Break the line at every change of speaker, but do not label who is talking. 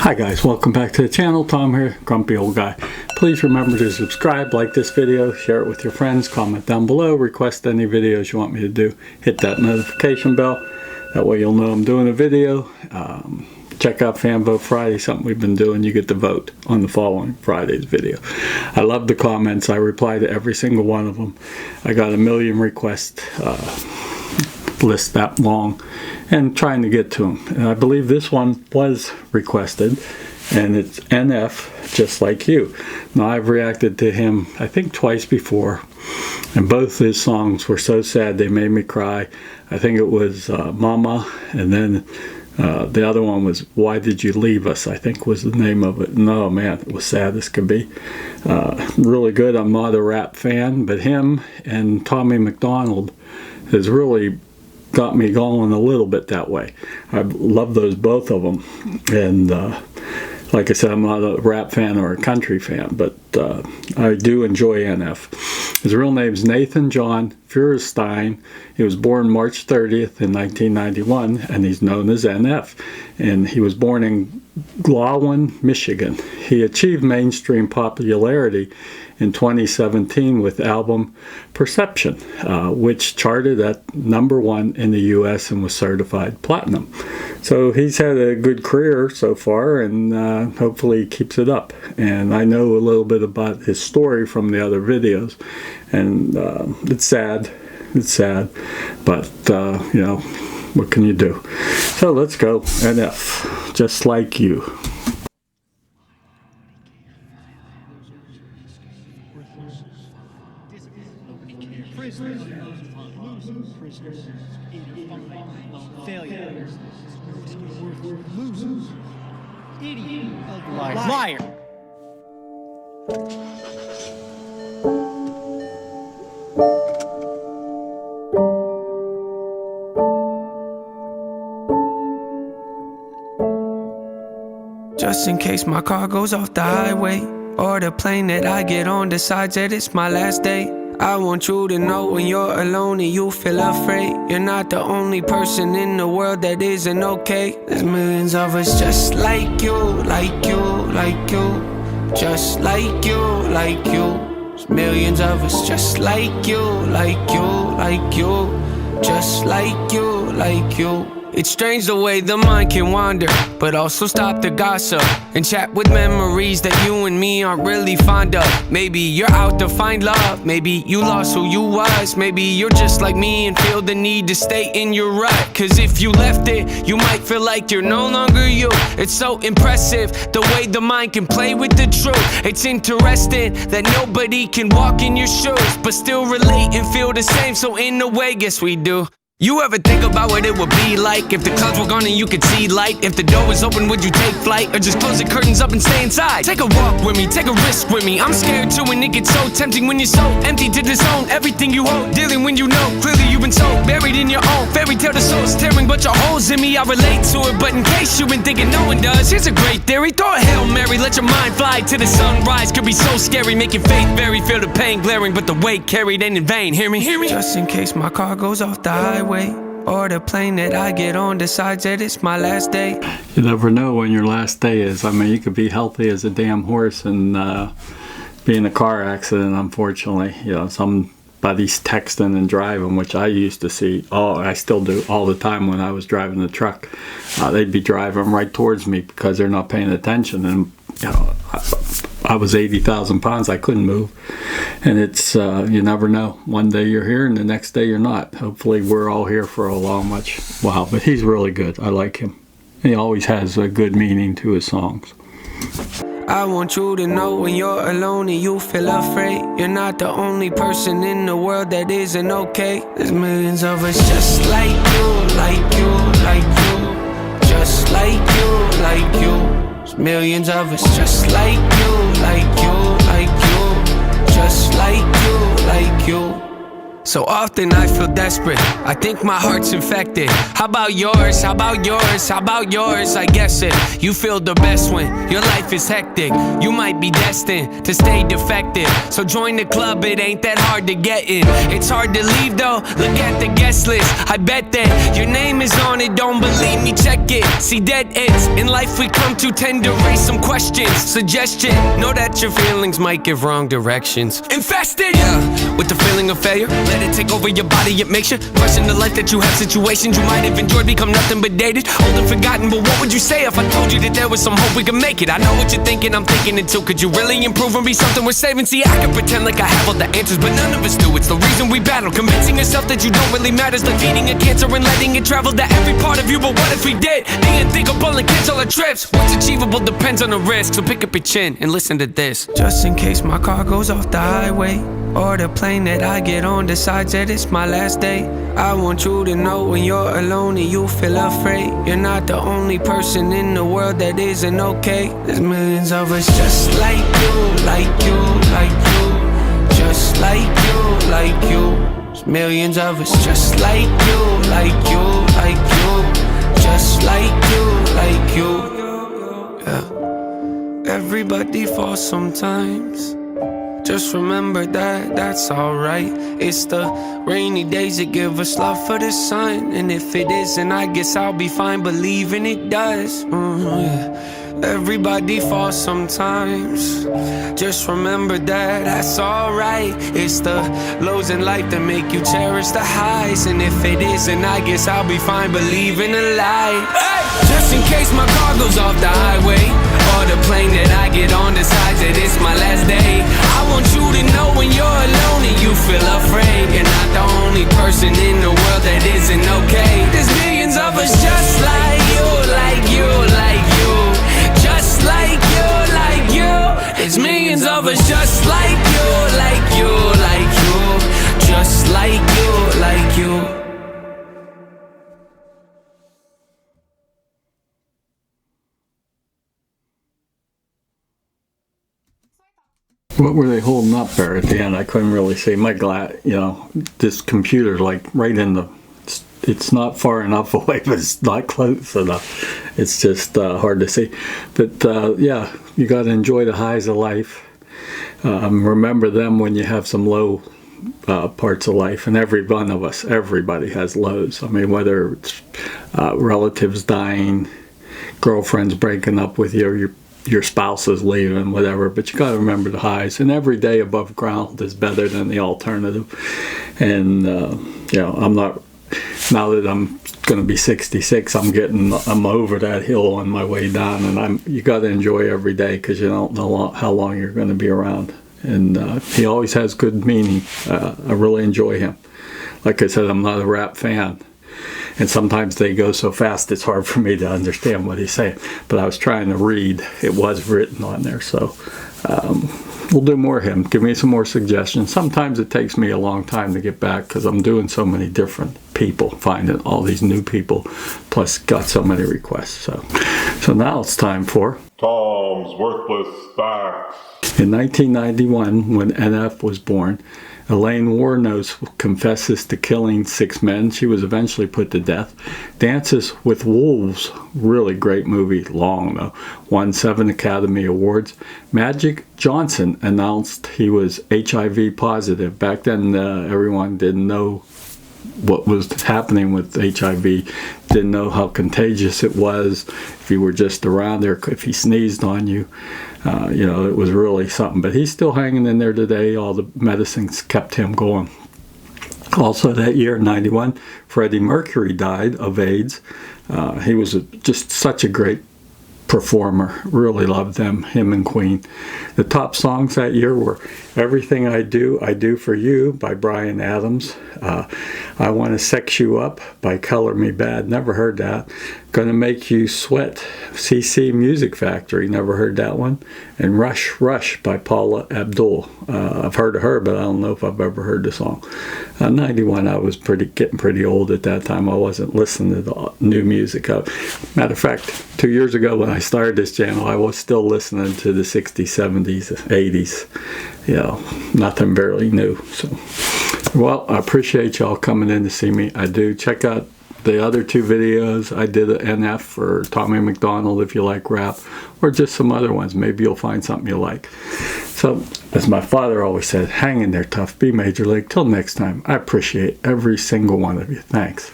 Hi guys, welcome back to the channel. Tom here, Grumpy Old Guy. Please remember to subscribe, like this video, share it with your friends, comment down below, request any videos you want me to do, hit that notification bell. That way you'll know I'm doing a video. Check out Fan Vote Friday, something we've been doing. You get to vote on the following Friday's video. I love the comments. I reply to every single one of them. I got a million requests, list that long, and trying to get to them. And I believe this one was requested, and it's NF, Just Like You. Now I've reacted to him I think twice before, and both his songs were so sad they made me cry. I think it was Mama, and then the other one was Why Did You Leave Us, I think was the name of it. No man, it was sad as could be. Really good. I'm not a rap fan, but him and Tommy McDonald has really got me going a little bit that way. I love those, both of them. And like I said, I'm not a rap fan or a country fan, but I do enjoy NF. His real name's Nathan John Feuerstein. He was born March 30th in 1991, and he's known as NF. And he was born in Glouwin, Michigan. He achieved mainstream popularity in 2017 with album Perception, which charted at #1 in the US and was certified platinum. So he's had a good career so far, and hopefully he keeps it up. And I know a little bit about his story from the other videos, and it's sad, but you know, what can you do? So let's go. NF, Just Like You.
Prisoners, prisoners, failure, losers, idiot, liar.
Just in case my car goes off the highway, or the plane that I get on decides that it's my last day, I want you to know when you're alone and you feel afraid, you're not the only person in the world that isn't okay. There's millions of us just like you, like you, like you, just like you, like you. There's millions of us just like you, like you, like you, just like you, like you. It's strange the way the mind can wander, but also stop the gossip and chat with memories that you and me aren't really fond of. Maybe you're out to find love, maybe you lost who you was, maybe you're just like me and feel the need to stay in your rut. Cause if you left it, you might feel like you're no longer you. It's so impressive the way the mind can play with the truth. It's interesting that nobody can walk in your shoes but still relate and feel the same, so in a way, guess we do. You ever think about what it would be like if the clouds were gone and you could see light? If the door was open, would you take flight or just close the curtains up and stay inside? Take a walk with me, take a risk with me. I'm scared too, and it gets so tempting when you're so empty to disown everything you hold. Dealing when you know clearly you've been so buried in your own fairy tale. The soul's tearing, but your holes in me, I relate to it. But in case you've been thinking no one does, here's a great theory. Throw a Hail Mary, let your mind fly to the sunrise. Could be so scary, making faith vary. Feel the pain glaring, but the weight carried ain't in vain. Hear me? Hear me? Just in case my car goes off the highway, or the plane that I get on decides that it's my last day.
You never know when your last day is. I mean, you could be healthy as a damn horse and be in a car accident, unfortunately. You know, somebody's texting and driving, which I used to see, I still do all the time when I was driving the truck. They'd be driving right towards me because they're not paying attention. And, you know, I was 80,000 pounds. I couldn't move. And it's, you never know. One day you're here and the next day you're not. Hopefully we're all here for a long while. But he's really good. I like him. He always has a good meaning to his songs.
I want you to know when you're alone and you feel afraid, you're not the only person in the world that isn't okay. There's millions of us just like you, like you, like you, just like you, like you. There's millions of us just like you, like you, like you, just like you, like you. So often I feel desperate, I think my heart's infected. How about yours, how about yours, how about yours? I guess it, you feel the best when your life is hectic. You might be destined to stay defective, so join the club, it ain't that hard to get in. It's hard to leave though, look at the guest list. I bet that your name is on it, don't believe me, check it. See dead ends, in life we come to tend to raise some questions. Suggestion, know that your feelings might give wrong directions. Infested, yeah, with the feeling of failure. Let it take over your body, it makes you question the life that you have. Situations you might have enjoyed become nothing but dated, old and forgotten. But what would you say if I told you that there was some hope we could make it? I know what you're thinking, I'm thinking it too. Could you really improve and be something worth saving? See, I can pretend like I have all the answers, but none of us do. It's the reason we battle, convincing yourself that you don't really matter. It's like feeding a cancer and letting it travel to every part of you. But what if we did the unthinkable and cancel our trips? What's achievable depends on the risk, so pick up your chin and listen to this. Just in case my car goes off the highway, or the plane that I get on decides that it's my last day, I want you to know when you're alone and you feel afraid, you're not the only person in the world that isn't okay. There's millions of us just like you, like you, like you, just like you, like you. There's millions of us just like you, like you, like you, just like you, like you. Yeah. Everybody falls sometimes. Just remember that, that's alright. It's the rainy days that give us love for the sun. And if it isn't, I guess I'll be fine believing it does. Yeah. Everybody falls sometimes. Just remember that, that's alright. It's the lows in life that make you cherish the highs. And if it isn't, I guess I'll be fine believing the light. Hey! Just in case my car goes off the highway, or the plane that I get on decides that it's my last day, I want you to know when you're alone and you feel afraid, you're not the only person in the world that isn't okay. There's millions of us just like you, like you, like you, just like you, like you. There's millions of us just like you, like you, like you, just like you, like you.
What were they holding up there at the end? I couldn't really see. My this computer, like right in the, it's not far enough away, but it's not close enough. It's just hard to see. But yeah, you got to enjoy the highs of life. Remember them when you have some low parts of life. And every one of us, everybody has lows. I mean, whether it's relatives dying, girlfriends breaking up with you, your spouse is leaving, whatever, but you got to remember the highs, and every day above ground is better than the alternative. And I'm not, now that I'm going to be 66, I'm over that hill on my way down, and you got to enjoy every day, because you don't know how long you're going to be around. And he always has good meaning. I really enjoy him. Like I said, I'm not a rap fan, and sometimes they go so fast it's hard for me to understand what he's saying. But I was trying to read. It was written on there. So we'll do more of him. Give me some more suggestions. Sometimes it takes me a long time to get back because I'm doing so many different people, finding all these new people, plus got so many requests. So now it's time for
Tom's Worthless Facts.
In 1991, when NF was born, Elaine Wuornos confesses to killing 6 men. She was eventually put to death. Dances with Wolves, really great movie, long though, won 7 Academy Awards. Magic Johnson announced he was HIV positive. Back then, everyone didn't know what was happening with HIV, didn't know how contagious it was, if you were just around there, if he sneezed on you. It was really something. But he's still hanging in there today. All the medicines kept him going. Also that year, in 91, Freddie Mercury died of AIDS. He was just such a great performer. Really loved him and Queen. The top songs that year were Everything I Do for You by Bryan Adams. I Want to Sex You Up by Color Me Bad. Never heard that. Gonna Make You Sweat, CC Music Factory. Never heard that one. And Rush Rush by Paula Abdul. I've heard of her, but I don't know if I've ever heard the song. 91, I was getting pretty old at that time. I wasn't listening to the new music. Matter of fact, 2 years ago when I started this channel, I was still listening to the 60s, 70s, 80s. Nothing barely new. So Well, I appreciate y'all coming in to see me. I do. Check out the other 2 videos. I did an NF for Tommy McDonald if you like rap, or just some other ones. Maybe you'll find something you like. So, as my father always said, hang in there tough, be Major League. Till next time, I appreciate every single one of you. Thanks.